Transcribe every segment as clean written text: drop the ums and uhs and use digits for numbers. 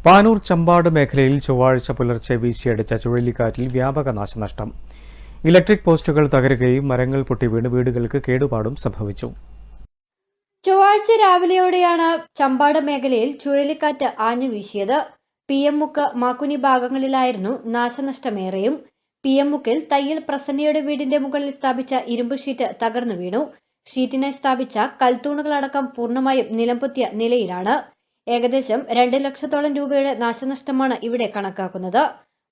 പാനൂർ ചമ്പാട് മേഖലയിൽ ചൊവ്വാഴ്ച പുലർച്ചെ വീശിയടിച്ച ചുഴലിക്കാറ്റിൽ വ്യാപക നാശനഷ്ടം. ഇലക്ട്രിക് പോസ്റ്റുകൾ തകരുകയും മരങ്ങൾ പൊട്ടി വീണ് വീടുകൾക്ക് കേടുപാടും സംഭവിച്ചു. ചൊവ്വാഴ്ച രാവിലെയോടെയാണ് ചമ്പാട് മേഖലയിൽ ചുഴലിക്കാറ്റ് ആഞ്ഞു വീശിയത്. PM മുക്ക് മാക്കുനി ഭാഗങ്ങളിലായിരുന്നു നാശനഷ്ടമേറെയും. PM മുക്കിൽ തയ്യൽ പ്രസന്നയുടെ വീടിന്റെ മുകളിൽ സ്ഥാപിച്ച ഇരുമ്പ് ഷീറ്റ് തകർന്നു വീണു. ഷീറ്റിനായി സ്ഥാപിച്ച കൽത്തൂണുകളടക്കം പൂർണ്ണമായും നിലംപൊത്തിയ നിലയിലാണ്. ഏകദേശം 2 ലക്ഷത്തോളം രൂപയുടെ നാശനഷ്ടമാണ് ഇവിടെ കണക്കാക്കുന്നത്.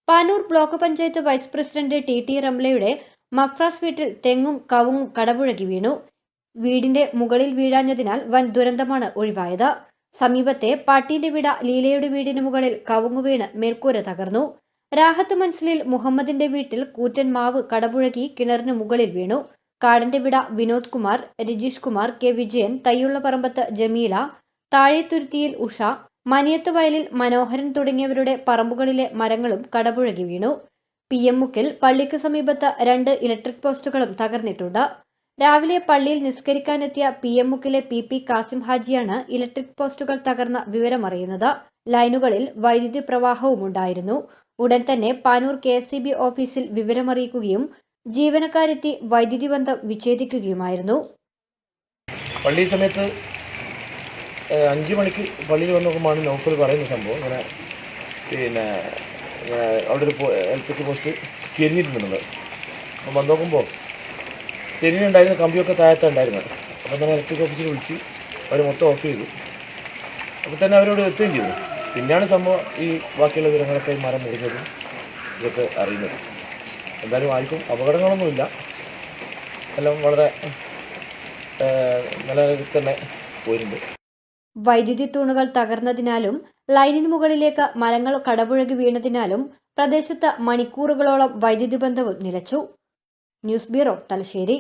Panoor block panchayat vice president TT റംലയുടെ മഫ്രാസ് വീട്ടിൽ തെങ്ങും കവുങ്ങും കടപുഴകി വീണു. വീടിന്റെ മുകളിൽ വീഴാഞ്ഞതിനാൽ വൻ ദുരന്തമാണ് ഒഴിവായത്. സമീപത്തെ പാട്ടീന്റെ വീട് ലീലയുടെ വീടിന് മുകളിൽ കവുങ്ങു വീണ് മേൽക്കൂര തകർന്നു. രാഹത്ത് മൻസിലിൽ മുഹമ്മദിന്റെ വീട്ടിൽ കൂറ്റൻ മാവ് കടപുഴകി കിണറിന് മുകളിൽ വീണു. കാടന്റെ വിട വിനോദ് കുമാർ, രജീഷ് കുമാർ, K വിജയൻ, തയ്യുള്ള പറമ്പത്ത് ജമീല, താഴെത്തുരുത്തിയിൽ ഉഷ, മനിയത്ത് വയലിൽ മനോഹരൻ തുടങ്ങിയവരുടെ പറമ്പുകളിലെ മരങ്ങളും കടപുഴകി വീണു. PM മുക്കിൽ പള്ളിക്ക് സമീപത്ത് 2 ഇലക്ട്രിക് പോസ്റ്റുകളും തകർന്നിട്ടുണ്ട്. രാവിലെ പള്ളിയിൽ നിസ്കരിക്കാനെത്തിയ PM മുക്കിലെ PP കാസിം ഹാജിയാണ് ഇലക്ട്രിക് പോസ്റ്റുകൾ തകർന്ന വിവരമറിയുന്നത്. ലൈനുകളിൽ വൈദ്യുതി പ്രവാഹവും ഉണ്ടായിരുന്നു. ഉടൻ തന്നെ പാനൂർ KSEB ഓഫീസിൽ വിവരമറിയിക്കുകയും ജീവനക്കാരെത്തി വൈദ്യുതി ബന്ധം വിച്ഛേദിക്കുകയുമായിരുന്നു. പള്ളി സമയത്ത് 5 മണിക്ക് പള്ളിയിൽ വന്ന് നോക്കുമ്പോഴാണ് നൗഫൽ പറയുന്ന സംഭവം ഇങ്ങനെ അവിടെ ഒരു ഇലക്ട്രിക് പോസ്റ്റ് ചെരിഞ്ഞിട്ടുണ്ടെന്നത്. അപ്പം വന്ന് നോക്കുമ്പോൾ ചെരിഞ്ഞുണ്ടായിരുന്ന കമ്പിയൊക്കെ താഴത്തുണ്ടായിരുന്നത്. അപ്പം തന്നെ ഇലക്ട്രിക് ഓഫീസിൽ വിളിച്ച് അവർ മൊത്തം ഓഫ് ചെയ്തു. അപ്പോൾ തന്നെ അവരോട് എത്തുകയും ചെയ്തു. പിന്നെയാണ് സംഭവം ഈ ബാക്കിയുള്ള വിവരങ്ങളൊക്കെ മരം മുറിഞ്ഞതും ഇതൊക്കെ അറിയുന്നത്. എന്തായാലും ആർക്കും അപകടങ്ങളൊന്നുമില്ല. എല്ലാം വളരെ നല്ല രീതിയിൽ തന്നെ പോയിട്ടുണ്ട്. വൈദ്യുതി തൂണുകൾ തകർന്നതിനാലും ലൈനിന് മുകളിലേക്ക് മരങ്ങൾ കടപുഴകി വീണതിനാലും പ്രദേശത്ത് മണിക്കൂറുകളോളം വൈദ്യുതി ബന്ധവും നിലച്ചു. News bureau, Thalassery.